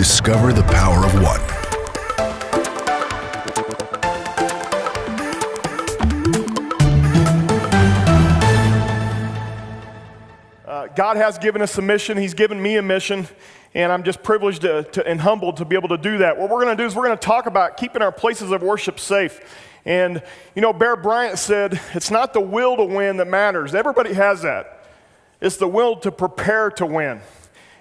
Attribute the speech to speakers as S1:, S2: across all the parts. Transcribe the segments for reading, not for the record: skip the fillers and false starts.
S1: Discover the power of one.
S2: God has given us a mission. He's given me a mission, and I'm just privileged and humbled to be able to do that. What we're going to do is we're going to talk about keeping our places of worship safe. And, you know, Bear Bryant said, it's not the will to win that matters. Everybody has that. It's the will to prepare to win.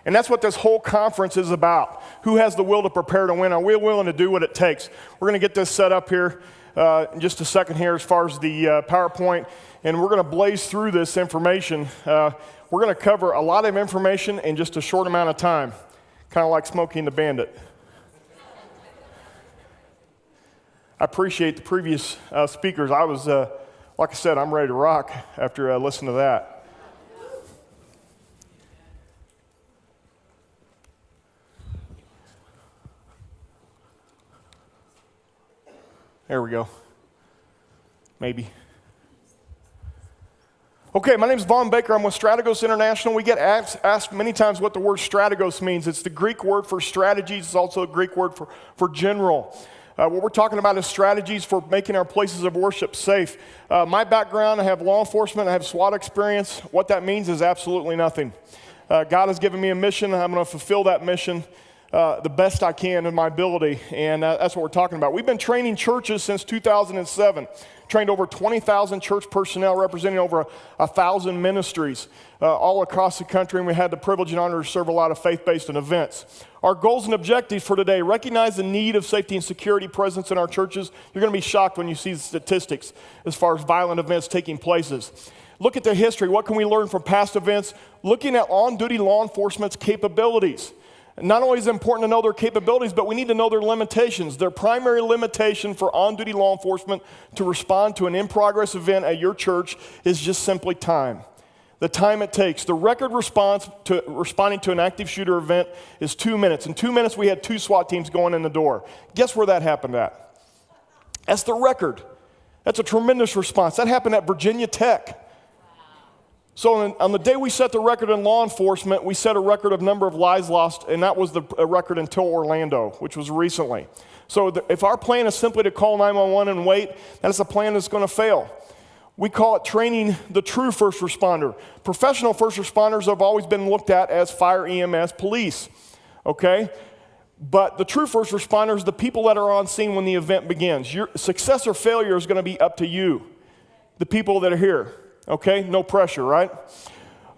S2: And that's what this whole conference is about. Who has the will to prepare to win? Are we willing to do what it takes? We're going to get this set up here in just a second here as far as the PowerPoint, and we're going to blaze through this information. We're going to cover a lot of information in just a short amount of time, kind of like Smokey and the Bandit. I appreciate the previous speakers. I was, like I said, I'm ready to rock after listening to that. There we go. Maybe. Okay, my name is Vaughn Baker. I'm with Strategos International. We get asked many times what the word strategos means. It's the Greek word for strategies. It's also a Greek word for general. What we're talking about is strategies for making our places of worship safe. My background, I have law enforcement, I have SWAT experience. What that means is absolutely nothing. God has given me a mission, and I'm going to fulfill that mission the best I can in my ability, and that's what we're talking about. We've been training churches since 2007, trained over 20,000 church personnel representing over 1,000 ministries all across the country, and we had the privilege and honor to serve a lot of faith-based events. Our goals and objectives for today: recognize the need of safety and security presence in our churches. You're going to be shocked when you see the statistics as far as violent events taking places. Look at the history. What can we learn from past events? Looking at on-duty law enforcement's capabilities. Not only is it important to know their capabilities, but we need to know their limitations. Their primary limitation for on-duty law enforcement to respond to an in-progress event at your church is just simply time. The time it takes. The record response to responding to an active shooter event is 2 minutes. In 2 minutes, we had 2 SWAT teams going in the door. Guess where that happened at? That's the record. That's a tremendous response. That happened at Virginia Tech. So on the day we set the record in law enforcement, we set a record of number of lives lost, and that was the record until Orlando, which was recently. So if our plan is simply to call 911 and wait, that's a plan that's going to fail. We call it training the true first responder. Professional first responders have always been looked at as fire, EMS, police, okay? But the true first responders, the people that are on scene when the event begins. Your success or failure is going to be up to you, the people that are here. Okay, no pressure, right?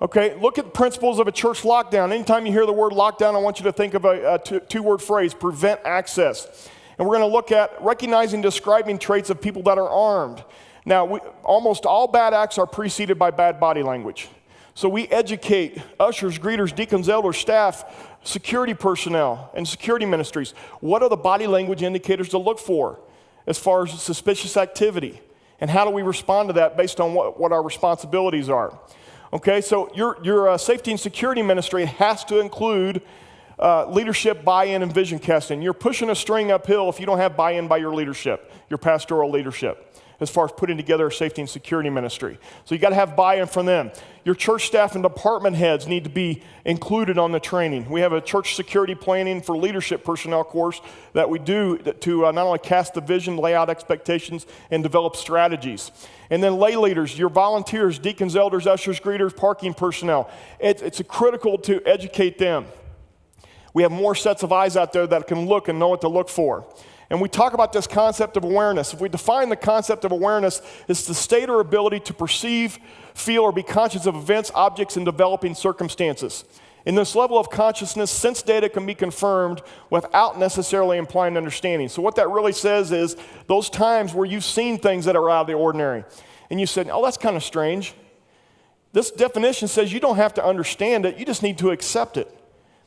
S2: Okay, look at the principles of a church lockdown. Anytime you hear the word lockdown, I want you to think of a two-word phrase: prevent access. And we're going to look at recognizing, describing traits of people that are armed. Now, almost all bad acts are preceded by bad body language. So we educate ushers, greeters, deacons, elders, staff, security personnel, and security ministries. What are the body language indicators to look for as far as suspicious activity? And how do we respond to that based on what our responsibilities are? Okay, so your safety and security ministry has to include leadership buy-in and vision casting. You're pushing a string uphill if you don't have buy-in by your leadership, your pastoral leadership, as far as putting together a safety and security ministry. So you got to have buy-in from them. Your church staff and department heads need to be included on the training. We have a church security planning for leadership personnel course that we do to not only cast the vision, lay out expectations, and develop strategies. And then lay leaders, your volunteers, deacons, elders, ushers, greeters, parking personnel. It's critical to educate them. We have more sets of eyes out there that can look and know what to look for. And we talk about this concept of awareness. If we define the concept of awareness, it's the state or ability to perceive, feel, or be conscious of events, objects, and developing circumstances. In this level of consciousness, sense data can be confirmed without necessarily implying understanding. So what that really says is those times where you've seen things that are out of the ordinary, and you said, oh, that's kind of strange. This definition says you don't have to understand it, you just need to accept it.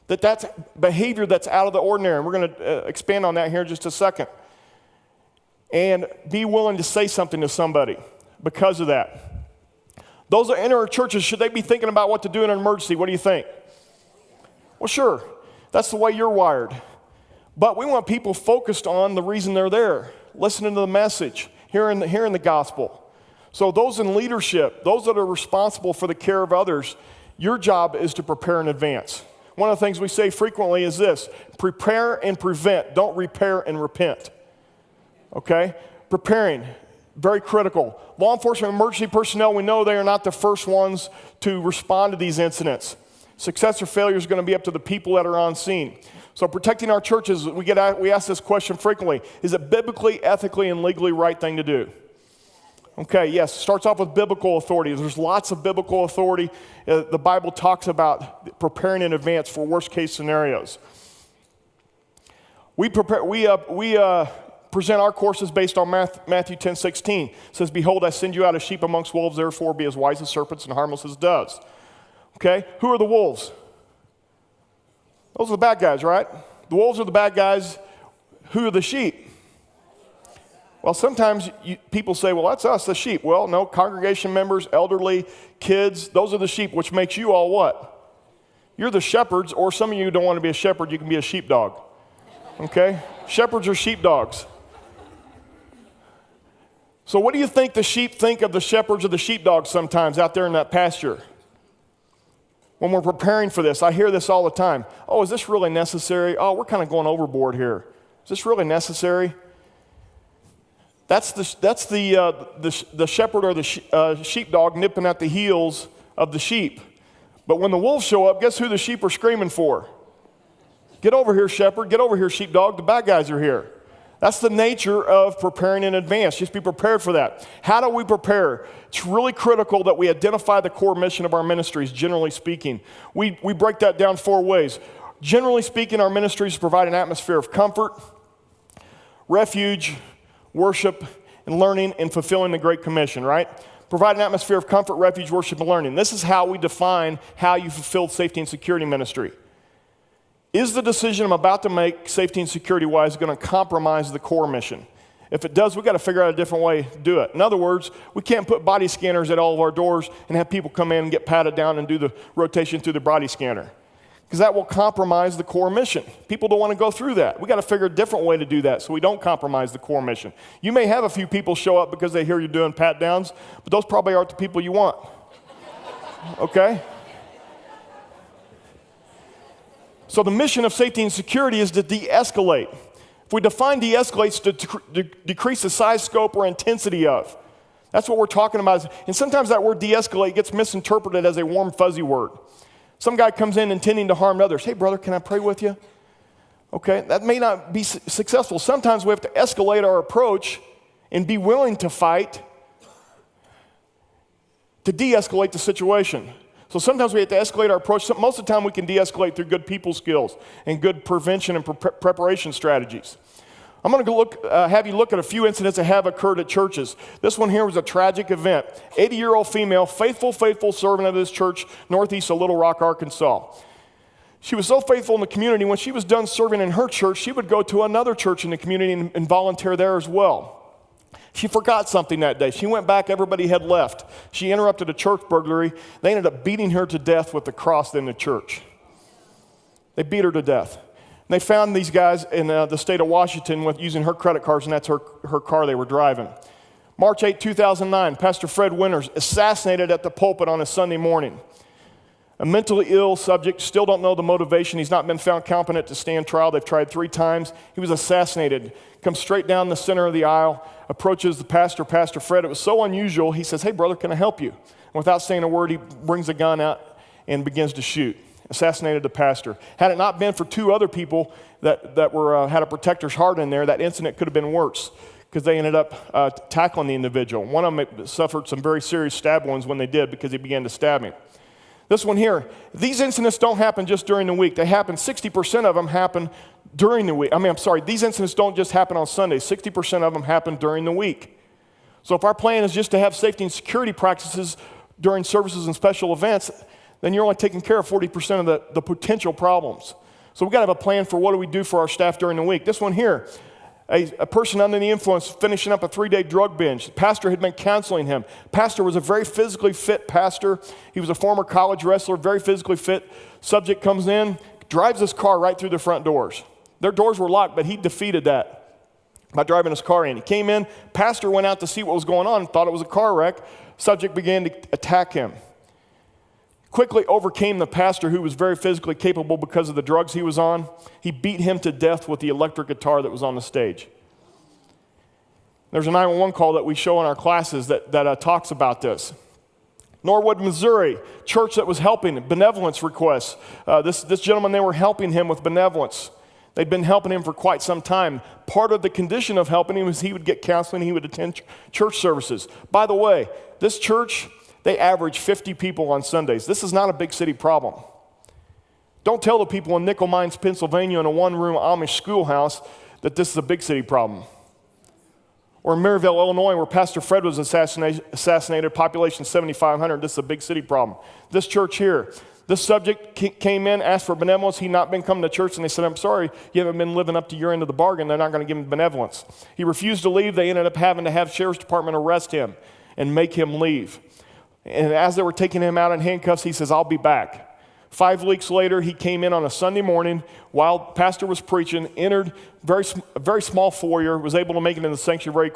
S2: That's behavior that's out of the ordinary. And we're going to expand on that here in just a second. And be willing to say something to somebody because of that. Those that enter our churches, should they be thinking about what to do in an emergency? What do you think? Well, sure. That's the way you're wired. But we want people focused on the reason they're there, listening to the message, hearing the gospel. So those in leadership, those that are responsible for the care of others, your job is to prepare in advance. one of the things we say frequently is this: prepare and prevent, don't repair and repent. Okay? Preparing, very critical. Law enforcement emergency personnel, we know they are not the first ones to respond to these incidents. Success or failure is going to be up to the people that are on scene. So protecting our churches, we ask this question frequently: is it biblically, ethically, and legally right thing to do? Okay, yes, it starts off with biblical authority. There's lots of biblical authority. The Bible talks about preparing in advance for worst case scenarios. We present our courses based on Matthew 10:16. It says, "Behold, I send you out as sheep amongst wolves, therefore be as wise as serpents and harmless as doves." Okay, who are the wolves? Those are the bad guys, right? The wolves are the bad guys. Who are the sheep? Well, sometimes people say, well, that's us, the sheep. Well, no, congregation members, elderly, kids, those are the sheep, which makes you all what? You're the shepherds, or some of you don't want to be a shepherd, you can be a sheepdog. Okay? Shepherds are sheepdogs. So what do you think the sheep think of the shepherds or the sheepdogs sometimes out there in that pasture? When we're preparing for this, I hear this all the time. Oh, is this really necessary? Oh, we're kind of going overboard here. Is this really necessary? That's the shepherd or the sheepdog nipping at the heels of the sheep. But when the wolves show up, guess who the sheep are screaming for? Get over here, shepherd. Get over here, sheepdog. The bad guys are here. That's the nature of preparing in advance. Just be prepared for that. How do we prepare? It's really critical that we identify the core mission of our ministries, generally speaking. We break that down 4 ways. Generally speaking, our ministries provide an atmosphere of comfort, refuge, worship, and learning, and fulfilling the Great Commission, right? Provide an atmosphere of comfort, refuge, worship, and learning. This is how we define how you fulfill safety and security ministry. Is the decision I'm about to make, safety and security-wise, going to compromise the core mission? If it does, we've got to figure out a different way to do it. In other words, we can't put body scanners at all of our doors and have people come in and get patted down and do the rotation through the body scanner, because that will compromise the core mission. People don't want to go through that. We've got to figure a different way to do that so we don't compromise the core mission. You may have a few people show up because they hear you're doing pat-downs, but those probably aren't the people you want. Okay? So the mission of safety and security is to de-escalate. If we define de-escalate, it's to decrease the size, scope, or intensity of. That's what we're talking about. And sometimes that word de-escalate gets misinterpreted as a warm, fuzzy word. Some guy comes in intending to harm others. Hey, brother, can I pray with you? Okay, that may not be successful. Sometimes we have to escalate our approach and be willing to fight to de-escalate the situation. So sometimes we have to escalate our approach. Most of the time we can de-escalate through good people skills and good prevention and preparation strategies. I'm going to have you look at a few incidents that have occurred at churches. This one here was a tragic event. 80-year-old female, faithful servant of this church, northeast of Little Rock, Arkansas. She was so faithful in the community, when she was done serving in her church, she would go to another church in the community and volunteer there as well. She forgot something that day. She went back, everybody had left. She interrupted a church burglary. They ended up beating her to death with the cross in the church. They beat her to death. And they found these guys in the state of Washington using her credit cards, and that's her car they were driving. March 8, 2009, Pastor Fred Winters assassinated at the pulpit on a Sunday morning. A mentally ill subject, still don't know the motivation. He's not been found competent to stand trial. They've tried 3 times. He was assassinated. Comes straight down the center of the aisle, approaches the pastor, Pastor Fred. It was so unusual, he says, hey, brother, can I help you? And without saying a word, he brings a gun out and begins to shoot. Assassinated the pastor. Had it not been for 2 other people that had a protector's heart in there, that incident could have been worse, because they ended up tackling the individual. One of them suffered some very serious stab wounds when they did, because he began to stab him. This one here, these incidents don't happen just during the week. They happen, 60% of them happen during the week. These incidents don't just happen on Sundays. 60% of them happen during the week. So if our plan is just to have safety and security practices during services and special events, then you're only taking care of 40% of the potential problems. So we've got to have a plan for what do we do for our staff during the week. This one here, a person under the influence finishing up a 3-day drug binge. The pastor had been counseling him. Pastor was a very physically fit pastor. He was a former college wrestler, very physically fit. Subject comes in, drives his car right through the front doors. Their doors were locked, but he defeated that by driving his car in. He came in, pastor went out to see what was going on and thought it was a car wreck. Subject began to attack him. quickly overcame the pastor who was very physically capable because of the drugs he was on. He beat him to death with the electric guitar that was on the stage. There's a 911 call that we show in our classes that talks about this. Norwood, Missouri, church that was helping, benevolence requests. This gentleman, they were helping him with benevolence. They'd been helping him for quite some time. Part of the condition of helping him was he would get counseling, he would attend church services. By the way, this church, they average 50 people on Sundays. This is not a big city problem. Don't tell the people in Nickel Mines, Pennsylvania, in a one-room Amish schoolhouse that this is a big city problem. Or in Maryville, Illinois, where Pastor Fred was assassinated, population 7,500, this is a big city problem. This church here, this subject came in, asked for benevolence. He'd not been coming to church, and they said, I'm sorry, you haven't been living up to your end of the bargain. They're not going to give him benevolence. He refused to leave. They ended up having to have sheriff's department arrest him and make him leave. And as they were taking him out in handcuffs, he says, I'll be back. 5 weeks later, he came in on a Sunday morning while pastor was preaching, entered a very small foyer, was able to make it in the sanctuary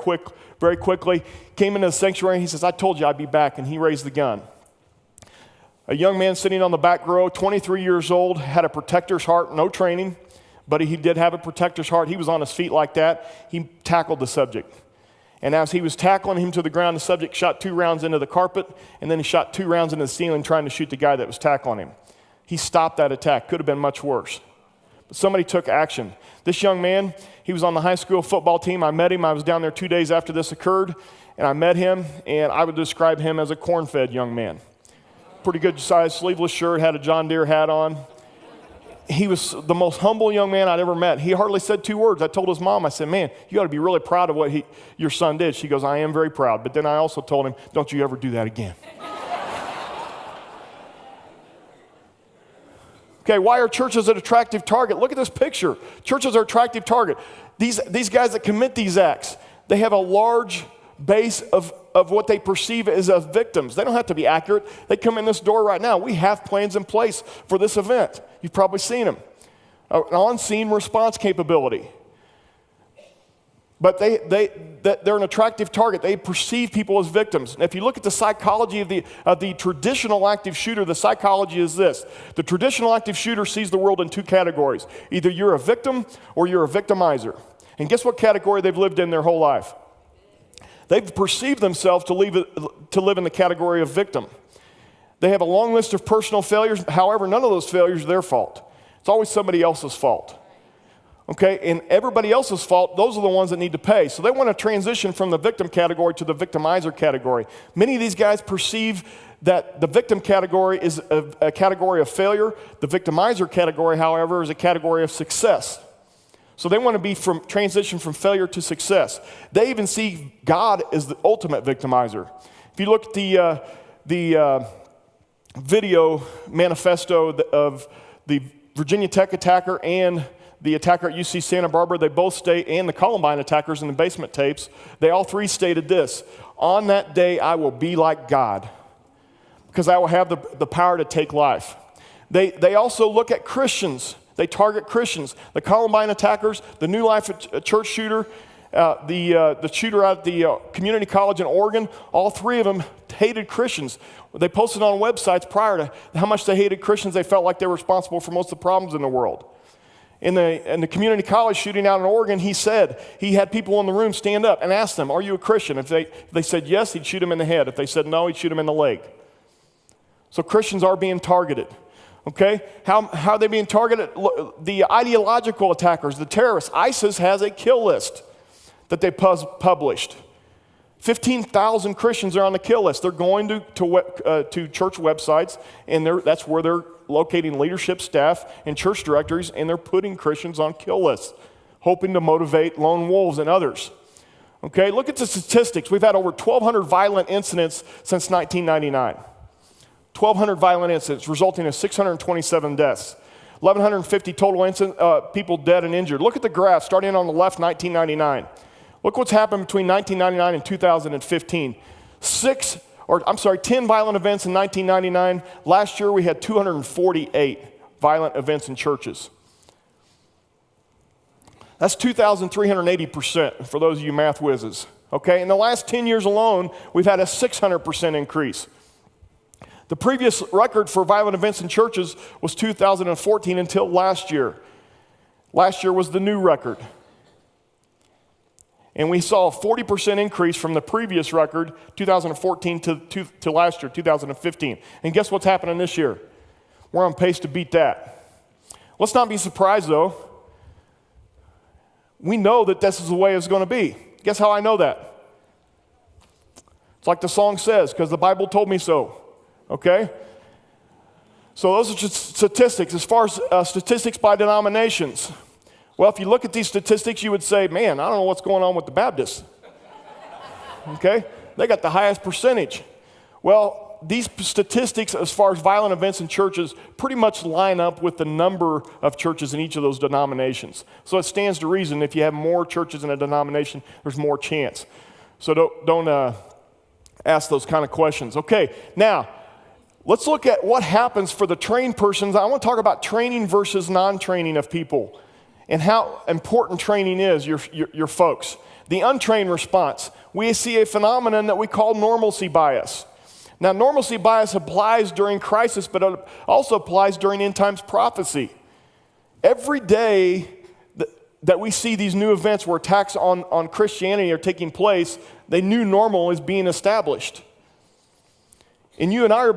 S2: very quickly, came into the sanctuary, and he says, I told you I'd be back, and he raised the gun. A young man sitting on the back row, 23 years old, had a protector's heart, no training, but he did have a protector's heart. He was on his feet like that. He tackled the subject. And as he was tackling him to the ground, the subject shot 2 rounds into the carpet, and then he shot 2 rounds into the ceiling trying to shoot the guy that was tackling him. He stopped that attack. Could have been much worse. But somebody took action. This young man, he was on the high school football team. I met him. I was down there 2 days after this occurred, and I met him, and I would describe him as a corn-fed young man. Pretty good size, sleeveless shirt, had a John Deere hat on. He was the most humble young man I'd ever met. He hardly said 2 words. I told his mom, I said, man, you ought to be really proud of what your son did. She goes, I am very proud. But then I also told him, don't you ever do that again. Okay, why are churches an attractive target? Look at this picture. Churches are an attractive target. These guys that commit these acts, they have a large base of what they perceive as victims. They don't have to be accurate. They come in this door right now. We have plans in place for this event. You've probably seen them. An on-scene response capability. But they're an attractive target. They perceive people as victims. And if you look at the psychology of the traditional active shooter, the psychology is this. The traditional active shooter sees the world in 2 categories. Either you're a victim or you're a victimizer. And guess what category they've lived in their whole life? They've perceived themselves to live in the category of victim. They have a long list of personal failures. However, none of those failures are their fault. It's always somebody else's fault. Okay, and everybody else's fault, those are the ones that need to pay. So they want to transition from the victim category to the victimizer category. Many of these guys perceive that the victim category is a category of failure. The victimizer category, however, is a category of success. So they want to be transition from failure to success. They even see God as the ultimate victimizer. If you look at the video manifesto of the Virginia Tech attacker and the attacker at UC Santa Barbara, they both state, and the Columbine attackers in the basement tapes, they all 3 stated this: on that day I will be like God, because I will have the power to take life. They also look at Christians. They target Christians. The Columbine attackers, the New Life church shooter, the shooter out at the community college in Oregon, all 3 of them hated Christians. They posted on websites prior to how much they hated Christians. They felt like they were responsible for most of the problems in the world. In the community college shooting out in Oregon, he said he had people in the room stand up and ask them, are you a Christian? If they said yes, he'd shoot them in the head. If they said no, he'd shoot them in the leg. So Christians are being targeted. Okay? How are they being targeted? The ideological attackers, the terrorists. ISIS has a kill list that they published. 15,000 Christians are on the kill list. They're going to church websites, and that's where they're locating leadership staff and church directories, and they're putting Christians on kill lists, hoping to motivate lone wolves and others. Okay, look at the statistics. We've had over 1,200 violent incidents since 1999. 1,200 violent incidents, resulting in 627 deaths. 1,150 total people dead and injured. Look at the graph, starting on the left, 1999. Look what's happened between 1999 and 2015. 10 violent events in 1999. Last year we had 248 violent events in churches. That's 2,380% for those of you math whizzes. Okay, in the last 10 years alone, we've had a 600% increase. The previous record for violent events in churches was 2014 until last year. Last year was the new record. And we saw a 40% increase from the previous record, 2014 to last year, 2015. And guess what's happening this year? We're on pace to beat that. Let's not be surprised, though. We know that this is the way it's going to be. Guess how I know that? It's like the song says, because the Bible told me so. Okay? So those are just statistics. As far as statistics by denominations, well, if you look at these statistics, you would say, man, I don't know what's going on with the Baptists. Okay? They got the highest percentage. Well, these statistics as far as violent events in churches pretty much line up with the number of churches in each of those denominations. So it stands to reason if you have more churches in a denomination, there's more chance. So don't ask those kind of questions. Okay, now, let's look at what happens for the trained persons. I want to talk about training versus non-training of people and how important training is, your folks. The untrained response. We see a phenomenon that we call normalcy bias. Now, normalcy bias applies during crisis, but it also applies during end times prophecy. Every day that we see these new events where attacks on Christianity are taking place, the new normal is being established. And you and I are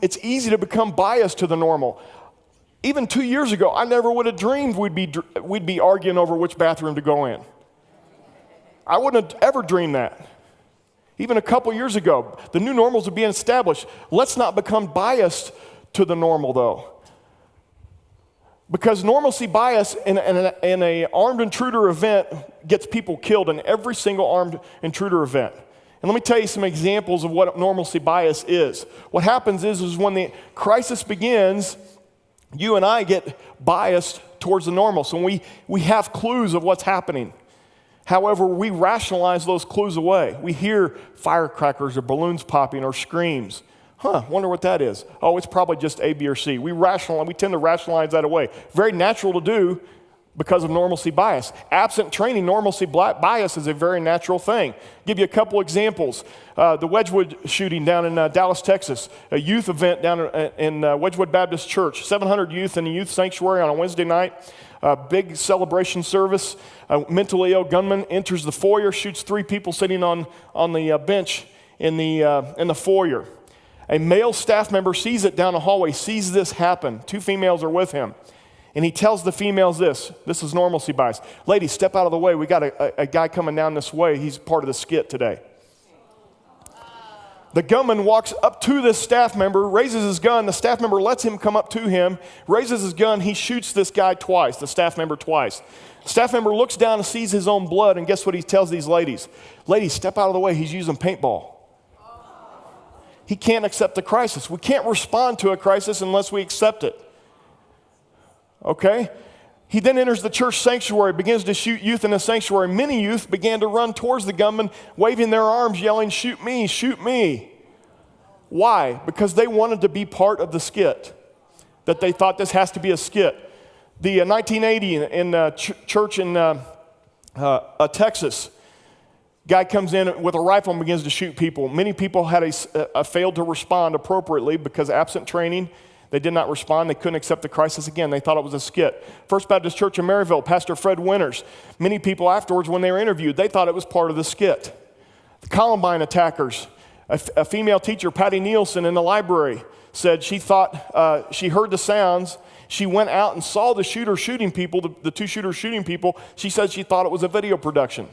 S2: it's easy to become biased to the normal. Even 2 years ago, I never would have dreamed we'd be arguing over which bathroom to go in. I wouldn't have ever dreamed that. Even a couple years ago, the new normals are being established. Let's not become biased to the normal, though. Because normalcy bias in an armed intruder event gets people killed in every single armed intruder event. And let me tell you some examples of what normalcy bias is. What happens is when the crisis begins, you and I get biased towards the normal. So we have clues of what's happening. However, we rationalize those clues away. We hear firecrackers or balloons popping or screams. Wonder what that is. Oh, it's probably just A, B, or C. We tend to rationalize that away. Very natural to do because of normalcy bias. Absent training, normalcy bias is a very natural thing. Give you a couple examples. The Wedgwood shooting down in Dallas, Texas, a youth event down in Wedgwood Baptist Church. 700 youth in the youth sanctuary on a Wednesday night. Big celebration service. A mentally ill gunman enters the foyer, shoots 3 people sitting on the bench in the foyer. A male staff member sees it down the hallway, sees this happen. 2 females are with him. And he tells the females this is normalcy bias. Ladies, step out of the way. We got a guy coming down this way. He's part of the skit today. The gunman walks up to this staff member, raises his gun. The staff member lets him come up to him, raises his gun. He shoots this guy twice, the staff member twice. The staff member looks down and sees his own blood, and guess what he tells these ladies? Ladies, step out of the way. He's using paintball. He can't accept the crisis. We can't respond to a crisis unless we accept it. Okay? He then enters the church sanctuary, begins to shoot youth in the sanctuary. Many youth began to run towards the gunman, waving their arms, yelling, "Shoot me, shoot me." Why? Because they wanted to be part of the skit, that they thought this has to be a skit. The 1980 in church in Texas, guy comes in with a rifle and begins to shoot people. Many people had failed to respond appropriately because absent training. They did not respond. They couldn't accept the crisis again. They thought it was a skit. First Baptist Church in Maryville, Pastor Fred Winters. Many people afterwards, when they were interviewed, they thought it was part of the skit. The Columbine attackers, a female teacher, Patty Nielsen, in the library, said she thought she heard the sounds. She went out and saw the shooter shooting people, the 2 shooters shooting people. She said she thought it was a video production.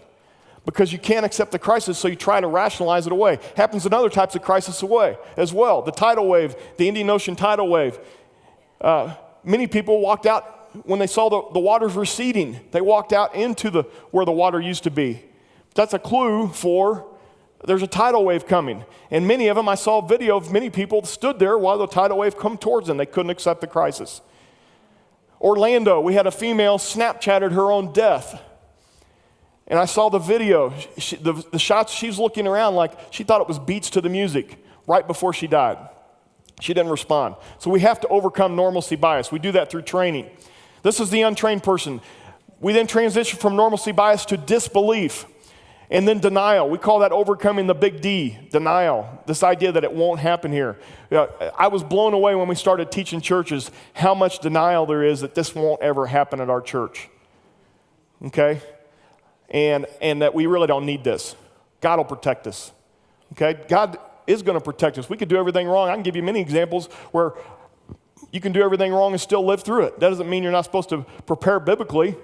S2: Because you can't accept the crisis, so you try to rationalize it away. Happens in other types of crisis as well. The tidal wave, the Indian Ocean tidal wave. Many people walked out when they saw the waters receding. They walked out into where the water used to be. That's a clue for there's a tidal wave coming. And many of them, I saw a video of many people stood there while the tidal wave come towards them. They couldn't accept the crisis. Orlando, we had a female Snapchatted her own death. And I saw the video, the shots, she's looking around like she thought it was beats to the music right before she died. She didn't respond. So we have to overcome normalcy bias. We do that through training. This is the untrained person. We then transition from normalcy bias to disbelief. And then denial. We call that overcoming the big D, denial. This idea that it won't happen here. I was blown away when we started teaching churches how much denial there is that this won't ever happen at our church. Okay? And that we really don't need this. God will protect us. Okay? God is going to protect us. We could do everything wrong. I can give you many examples where you can do everything wrong and still live through it. That doesn't mean you're not supposed to prepare biblically.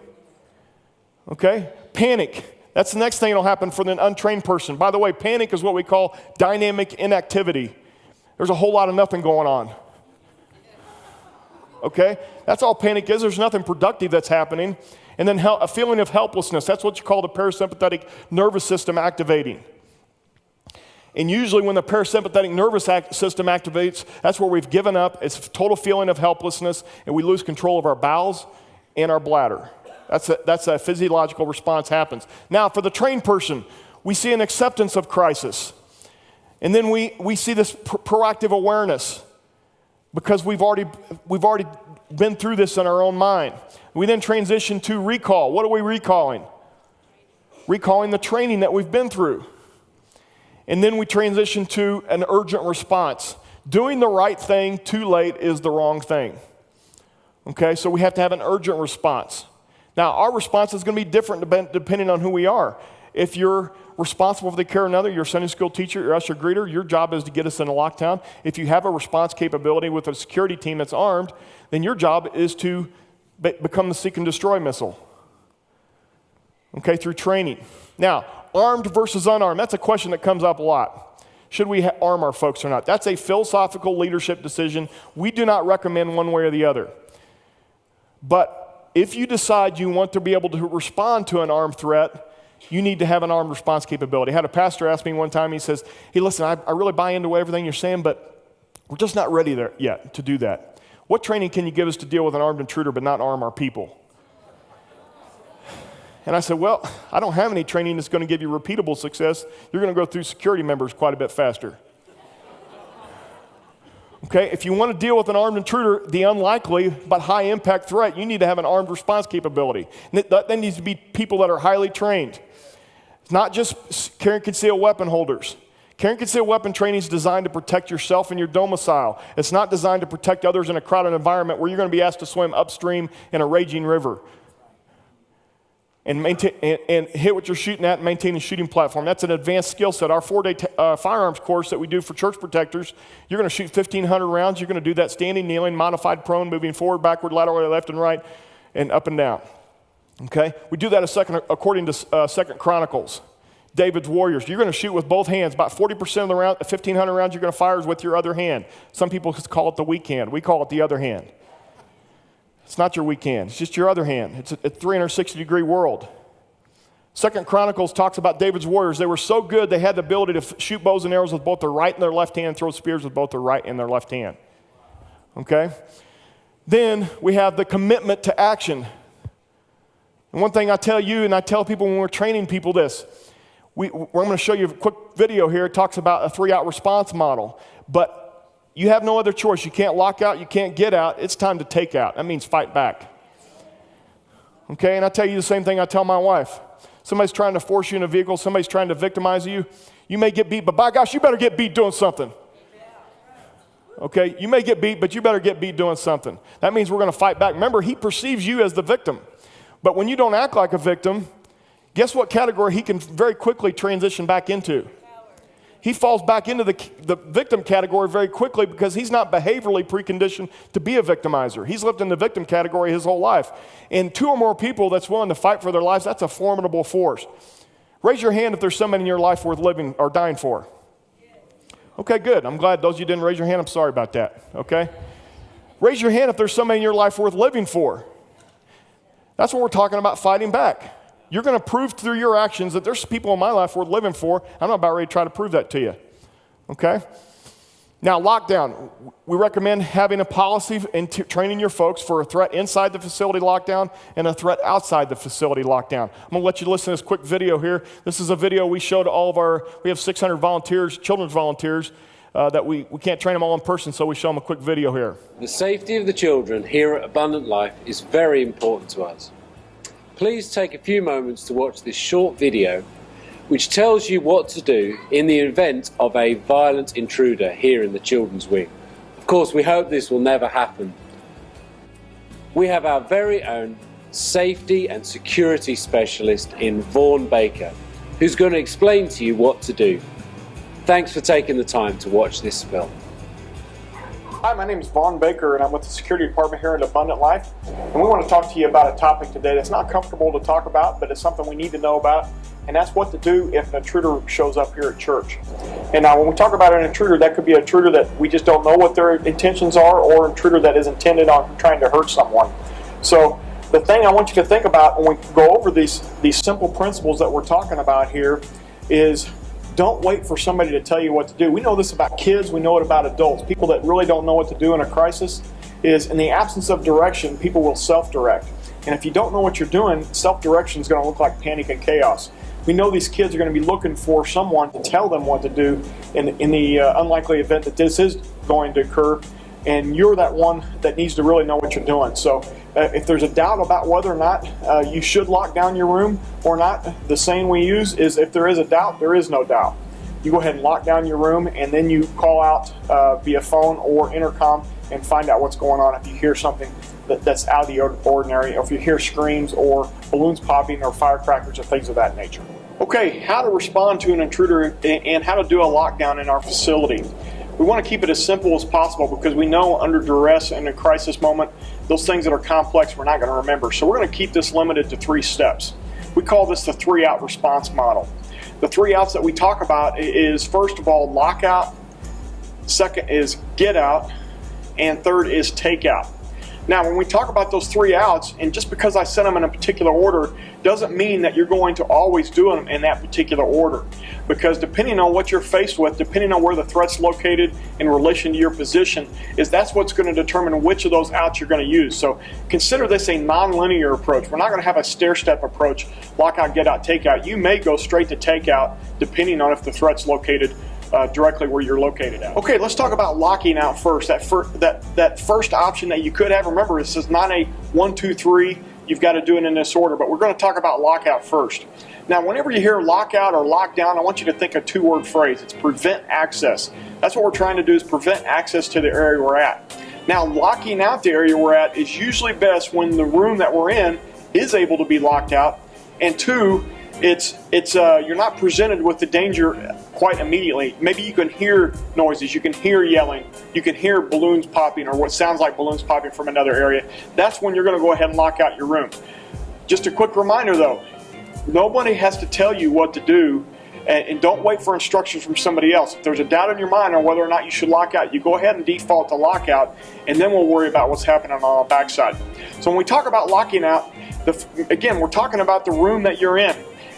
S2: Okay? Panic. That's the next thing that'll happen for the untrained person. By the way, panic is what we call dynamic inactivity. There's a whole lot of nothing going on. Okay? That's all panic is. There's nothing productive that's happening. And then a feeling of helplessness. That's what you call the parasympathetic nervous system activating. And usually when the parasympathetic nervous system activates, that's where we've given up. It's a total feeling of helplessness, and we lose control of our bowels and our bladder. That's a physiological response happens. Now, for the trained person, we see an acceptance of crisis. And then we see this proactive awareness because we've already been through this in our own mind. We then transition to recall. What are we recalling? Recalling the training that we've been through. And then we transition to an urgent response. Doing the right thing too late is the wrong thing. Okay, so we have to have an urgent response. Now, our response is going to be different depending on who we are. If you're responsible for the care of another, you're a Sunday school teacher, you're usher greeter, your job is to get us in a lockdown. If you have a response capability with a security team that's armed, then your job is to become the seek and destroy missile. Okay, through training. Now, armed versus unarmed, that's a question that comes up a lot. Should we arm our folks or not? That's a philosophical leadership decision. We do not recommend one way or the other. But if you decide you want to be able to respond to an armed threat, you need to have an armed response capability. I had a pastor ask me one time, he says, hey, listen, I really buy into everything you're saying, but we're just not ready there yet to do that. What training can you give us to deal with an armed intruder but not arm our people? And I said, well, I don't have any training that's going to give you repeatable success. You're going to go through security members quite a bit faster. Okay, if you want to deal with an armed intruder, the unlikely but high impact threat, you need to have an armed response capability. And that needs to be people that are highly trained. It's not just carry and conceal weapon holders. Carry and conceal weapon training is designed to protect yourself and your domicile. It's not designed to protect others in a crowded environment where you're going to be asked to swim upstream in a raging river. And hit what you're shooting at and maintain a shooting platform. That's an advanced skill set. Our 4-day firearms course that we do for church protectors, you're going to shoot 1,500 rounds. You're going to do that standing, kneeling, modified prone, moving forward, backward, lateral, left and right, and up and down. Okay? We do that according to 2 Chronicles. David's warriors. You're going to shoot with both hands. About 40% of the 1,500 rounds you're going to fire is with your other hand. Some people call it the weak hand. We call it the other hand. It's not your weak hand. It's just your other hand. It's a 360-degree world. 2 Chronicles talks about David's warriors. They were so good they had the ability to shoot bows and arrows with both their right and their left hand, throw spears with both their right and their left hand. Okay? Then we have the commitment to action. And one thing I tell you and I tell people when we're training people this, I'm going to show you a quick video here. It talks about a 3-out response model. But you have no other choice. You can't lock out. You can't get out. It's time to take out. That means fight back. Okay, and I tell you the same thing I tell my wife. Somebody's trying to force you in a vehicle. Somebody's trying to victimize you. You may get beat, but by gosh, you better get beat doing something. Okay, you may get beat, but you better get beat doing something. That means we're going to fight back. Remember, he perceives you as the victim. But when you don't act like a victim, guess what category he can very quickly transition back into? He falls back into the victim category very quickly because he's not behaviorally preconditioned to be a victimizer. He's lived in the victim category his whole life. And 2 or more people that's willing to fight for their lives, that's a formidable force. Raise your hand if there's somebody in your life worth living or dying for. Okay, good. I'm glad those of you didn't raise your hand. I'm sorry about that, okay? Raise your hand if there's somebody in your life worth living for. That's what we're talking about, fighting back. You're going to prove through your actions that there's people in my life worth living for. I'm not about ready to try to prove that to you. Okay? Now, lockdown. We recommend having a policy and training your folks for a threat inside the facility lockdown and a threat outside the facility lockdown. I'm going to let you listen to this quick video here. This is a video we showed all we have 600 volunteers, children's volunteers, that we can't train them all in person, so we show them a quick video here.
S3: The safety of the children here at Abundant Life is very important to us. Please take a few moments to watch this short video which tells you what to do in the event of a violent intruder here in the children's wing. Of course, we hope this will never happen. We have our very own safety and security specialist in Vaughn Baker, who's going to explain to you what to do. Thanks for taking the time to watch this film.
S2: Hi, my name is Vaughn Baker, and I'm with the security department here at Abundant Life. And we want to talk to you about a topic today that's not comfortable to talk about, but it's something we need to know about, and that's what to do if an intruder shows up here at church. And now when we talk about an intruder, that could be an intruder that we just don't know what their intentions are, or an intruder that is intended on trying to hurt someone. So the thing I want you to think about when we go over these simple principles that we're talking about here is, don't wait for somebody to tell you what to do. We know this about kids, we know it about adults. People that really don't know what to do in a crisis is, in the absence of direction, people will self-direct. And if you don't know what you're doing, self-direction is going to look like panic and chaos. We know these kids are going to be looking for someone to tell them what to do in the unlikely event that this is going to occur, and you're that one that needs to really know what you're doing. So if there's a doubt about whether or not you should lock down your room or not, the saying we use is, if there is a doubt, there is no doubt. You go ahead and lock down your room, and then you call out via phone or intercom and find out what's going on if you hear something that's out of the ordinary, or if you hear screams or balloons popping or firecrackers or things of that nature. Okay, how to respond to an intruder and how to do a lockdown in our facility. We want to keep it as simple as possible, because we know under duress and a crisis moment, those things that are complex we're not going to remember. So we're going to keep this limited to 3 steps. We call this the 3-out response model. The 3 outs that we talk about is, first of all, lockout, second is get out, and third is take out. Now, when we talk about those 3 outs, and just because I set them in a particular order doesn't mean that you're going to always do them in that particular order. Because depending on what you're faced with, depending on where the threat's located in relation to your position, that's what's going to determine which of those outs you're going to use. So consider this a non-linear approach. We're not going to have a stair-step approach, lockout, get out, take out. You may go straight to take out depending on if the threat's located directly where you're located at. Okay, let's talk about locking out first. That first option that you could have, remember, this is not a 1, 2, 3, you've got to do it in this order, but we're going to talk about lockout first. Now, whenever you hear lockout or lockdown, I want you to think a 2-word phrase. It's prevent access. That's what we're trying to do, is prevent access to the area we're at. Now, locking out the area we're at is usually best when the room that we're in is able to be locked out, and 2, you're not presented with the danger quite immediately. Maybe you can hear noises, you can hear yelling, you can hear balloons popping or what sounds like balloons popping from another area. That's when you're going to go ahead and lock out your room. Just a quick reminder though, nobody has to tell you what to do, and don't wait for instructions from somebody else. If there's a doubt in your mind on whether or not you should lock out, you go ahead and default to lockout, and then we'll worry about what's happening on the backside. So when we talk about locking out, again, we're talking about the room that you're in.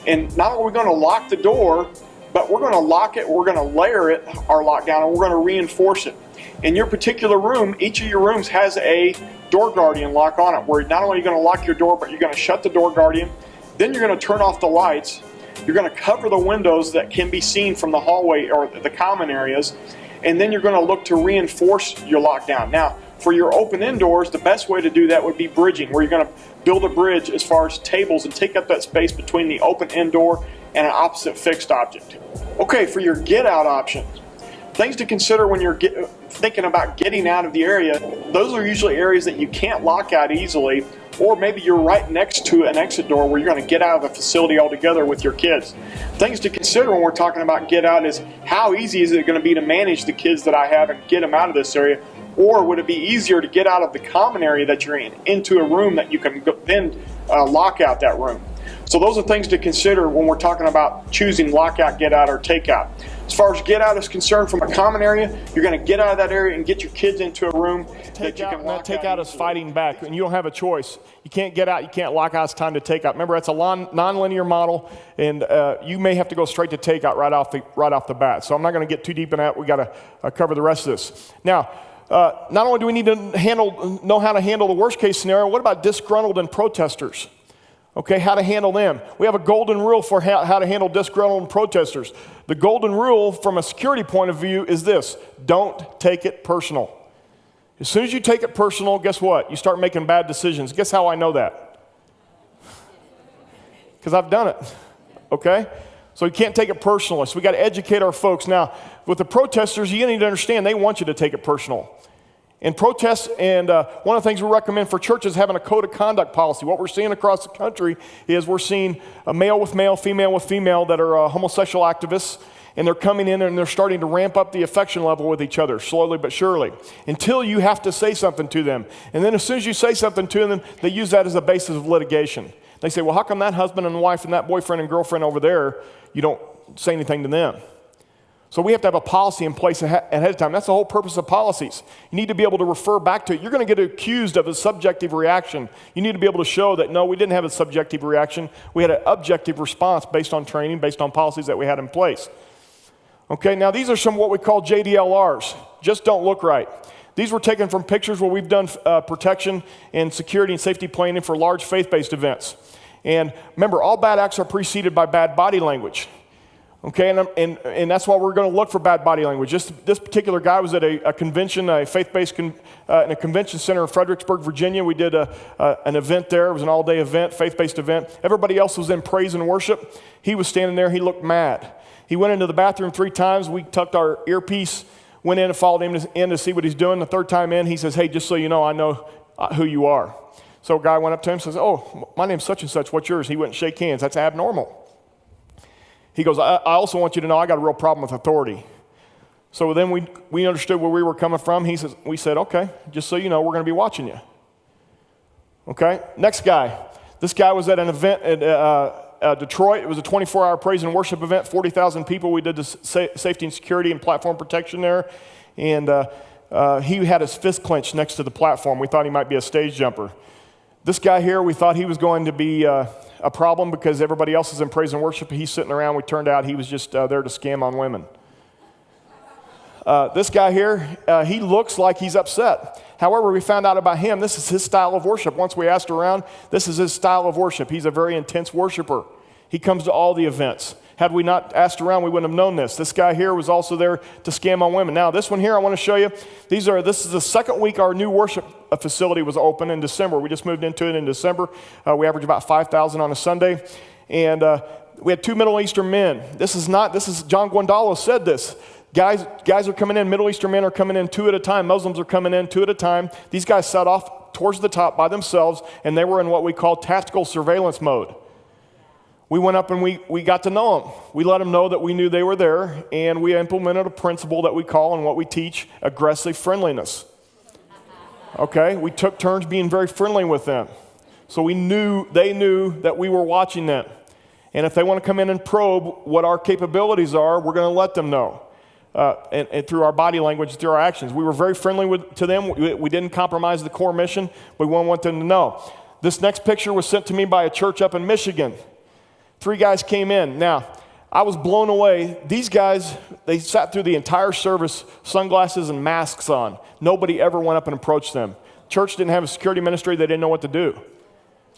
S2: And not only are we going to lock the door, but we're going to lock it, we're going to layer it, our lockdown, and we're going to reinforce it. In your particular room, each of your rooms has a door guardian lock on it, where not only are you going to lock your door, but you're going to shut the door guardian, then you're going to turn off the lights, you're going to cover the windows that can be seen from the hallway or the common areas, and then you're going to look to reinforce your lockdown. Now, for your open indoors, the best way to do that would be bridging, where you're going to build a bridge as far as tables and take up that space between the open indoor and an opposite fixed object. Okay, for your get out option, things to consider when you're thinking about getting out of the area. Those are usually areas that you can't lock out easily, or maybe you're right next to an exit door where you're going to get out of the facility altogether with your kids. Things to consider when we're talking about get out is, how easy is it going to be to manage the kids that I have and get them out of this area? Or would it be easier to get out of the common area that you're in into a room that you can then lock out that room? So those are things to consider when we're talking about choosing lockout, get out, or take out. As far as get out is concerned, from a common area, you're going to get out of that area and get your kids into a room that you can lock out. Take out is fighting back, and you don't have a choice. You can't get out, you can't lock out, it's time to take out. Remember, that's a non-linear model, and you may have to go straight to take out right off the bat. So I'm not going to get too deep in that. We got to cover the rest of this. Now, not only do we need to know how to handle the worst case scenario, what about disgruntled and protesters? Okay, how to handle them. We have a golden rule for how to handle disgruntled and protesters. The golden rule from a security point of view is this: don't take it personal. As soon as you take it personal, guess what? You start making bad decisions. Guess how I know that? Because I've done it, okay? So you can't take it personally. So we got to educate our folks. Now, with the protesters, you need to understand they want you to take it personal. In protests, and one of the things we recommend for churches is having a code of conduct policy. What we're seeing across the country is we're seeing a male with male, female with female that are homosexual activists, and they're coming in and they're starting to ramp up the affection level with each other, slowly but surely, until you have to say something to them. And then as soon as you say something to them, they use that as a basis of litigation. They say, well, how come that husband and wife and that boyfriend and girlfriend over there, you don't say anything to them? So we have to have a policy in place ahead of time. That's the whole purpose of policies. You need to be able to refer back to it. You're going to get accused of a subjective reaction. You need to be able to show that, no, we didn't have a subjective reaction. We had an objective response based on training, based on policies that we had in place. Okay, now these are some what we call JDLRs. Just don't look right. These were taken from pictures where we've done protection and security and safety planning for large faith-based events. And remember, all bad acts are preceded by bad body language. Okay, and that's why we're going to look for bad body language. This particular guy was at a convention, a faith-based in a convention center in Fredericksburg, Virginia. We did an event there. It was an all-day event, faith-based event. Everybody else was in praise and worship. He was standing there. He looked mad. He went into the bathroom 3 times. We tucked our earpiece, went in and followed him in to see what he's doing. The 3rd time in, he says, hey, just so you know, I know who you are. So a guy went up to him and says, oh, my name's such and such. What's yours? He went and shake hands. That's abnormal. He goes, I also want you to know I got a real problem with authority. So then we understood where we were coming from. We said, okay, just so you know, we're going to be watching you. Okay, next guy. This guy was at an event at Detroit. It was a 24-hour praise and worship event, 40,000 people. We did the safety and security and platform protection there. And he had his fist clenched next to the platform. We thought he might be a stage jumper. This guy here, we thought he was going to be a problem because everybody else is in praise and worship. He's sitting around. We turned out he was just there to scam on women. This guy here, he looks like he's upset. However, we found out about him, this is his style of worship. Once we asked around, this is his style of worship. He's a very intense worshiper. He comes to all the events. Had we not asked around, we wouldn't have known this. This guy here was also there to scam on women. Now, this one here, I want to show you. This is the 2nd week our new worship facility was open in December. We just moved into it in December. We average about 5,000 on a Sunday. And we had 2 Middle Eastern men. This is John Guandalo said this. Guys are coming in. Middle Eastern men are coming in 2 at a time. Muslims are coming in 2 at a time. These guys set off towards the top by themselves, and they were in what we call tactical surveillance mode. We went up and we got to know them. We let them know that we knew they were there, and we implemented a principle that we call and what we teach aggressive friendliness. Okay, we took turns being very friendly with them. So they knew that we were watching them. And if they want to come in and probe what our capabilities are, we're going to let them know. And through our body language, through our actions. We were very friendly to them. We didn't compromise the core mission. We want them to know. This next picture was sent to me by a church up in Michigan. 3 guys came in. Now, I was blown away. These guys, they sat through the entire service, sunglasses and masks on. Nobody ever went up and approached them. Church didn't have a security ministry. They didn't know what to do.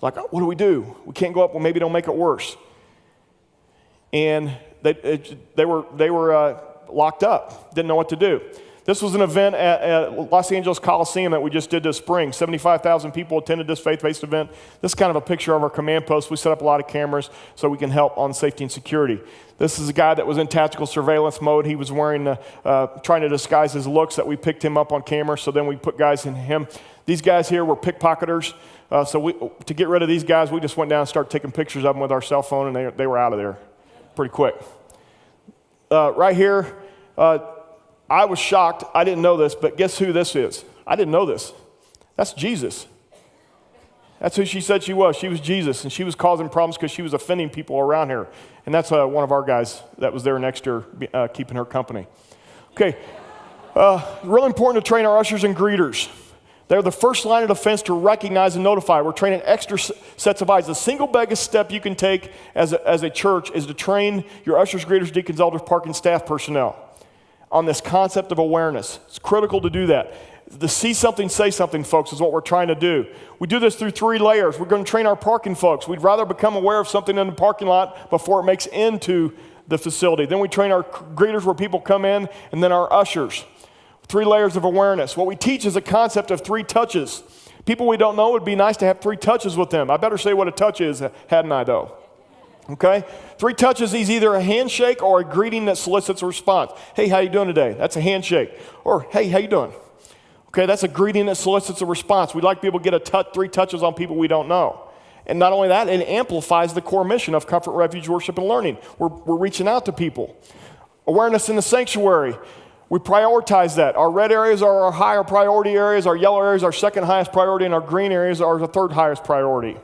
S2: Like, what do? We can't go up. Well, maybe it'll make it worse. And they were locked up. Didn't know what to do. This was an event at Los Angeles Coliseum that we just did this spring. 75,000 people attended this faith-based event. This is kind of a picture of our command post. We set up a lot of cameras so we can help on safety and security. This is a guy that was in tactical surveillance mode. He was wearing, trying to disguise his looks that we picked him up on camera, so then we put guys in him. These guys here were pickpocketers. So to get rid of these guys, we just went down and started taking pictures of them with our cell phone, and they were out of there pretty quick. Right here, I was shocked. I didn't know this, but guess who this is? I didn't know this. That's Jesus. That's who she said she was. She was Jesus, and she was causing problems because she was offending people around her. And that's one of our guys that was there next to her, keeping her company. Okay, really important to train our ushers and greeters. They're the first line of defense to recognize and notify. We're training extra sets of eyes. The single biggest step you can take as a church is to train your ushers, greeters, deacons, elders, parking staff personnel on this concept of awareness. It's critical to do that. The see something, say something, folks, is what we're trying to do. We do this through 3 layers. We're going to train our parking folks. We'd rather become aware of something in the parking lot before it makes into the facility. Then we train our greeters where people come in, and then our ushers. 3 layers of awareness. What we teach is a concept of 3 touches. People we don't know, it would be nice to have 3 touches with them. I better say what a touch is, hadn't I, though? Okay? 3 touches is either a handshake or a greeting that solicits a response. Hey, how you doing today? That's a handshake. Or, hey, how you doing? Okay, that's a greeting that solicits a response. We'd like people to get 3 touches on people we don't know. And not only that, it amplifies the core mission of Comfort, Refuge, Worship, and Learning. We're reaching out to people. Awareness in the sanctuary. We prioritize that. Our red areas are our higher priority areas. Our yellow areas are our second highest priority. And our green areas are the third highest priority.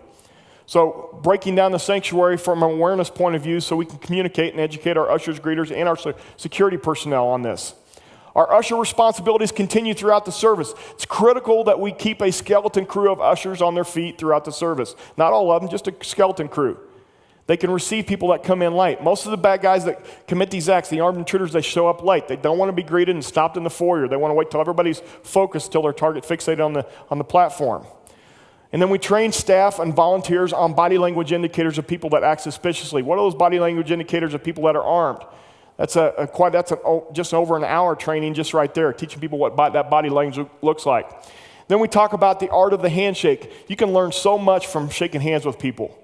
S2: So breaking down the sanctuary from an awareness point of view so we can communicate and educate our ushers, greeters, and our security personnel on this. Our usher responsibilities continue throughout the service. It's critical that we keep a skeleton crew of ushers on their feet throughout the service. Not all of them, just a skeleton crew. They can receive people that come in late. Most of the bad guys that commit these acts, the armed intruders, they show up late. They don't want to be greeted and stopped in the foyer. They want to wait till everybody's focused, till their target fixated on the platform. And then we train staff and volunteers on body language indicators of people that act suspiciously. What are those body language indicators of people that are armed? That's just over an hour training just right there, teaching people what that body language looks like. Then we talk about the art of the handshake. You can learn so much from shaking hands with people.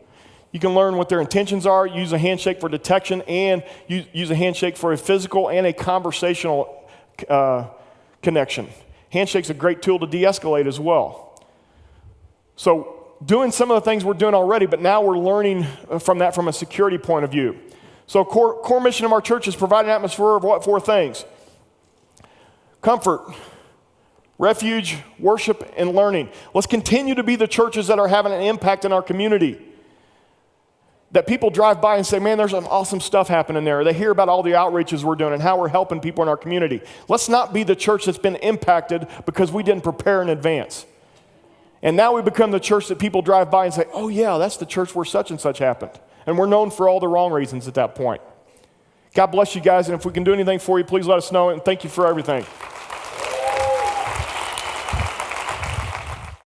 S2: You can learn what their intentions are, use a handshake for detection, and use a handshake for a physical and a conversational connection. Handshake's a great tool to de-escalate as well. So doing some of the things we're doing already, but now we're learning from that from a security point of view. So core mission of our church is provide an atmosphere of what 4 things? Comfort, refuge, worship, and learning. Let's continue to be the churches that are having an impact in our community. That people drive by and say, man, there's some awesome stuff happening there. They hear about all the outreaches we're doing and how we're helping people in our community. Let's not be the church that's been impacted because we didn't prepare in advance. And now we become the church that people drive by and say, oh yeah, that's the church where such and such happened. And we're known for all the wrong reasons at that point. God bless you guys, and if we can do anything for you, please let us know, and thank you for everything.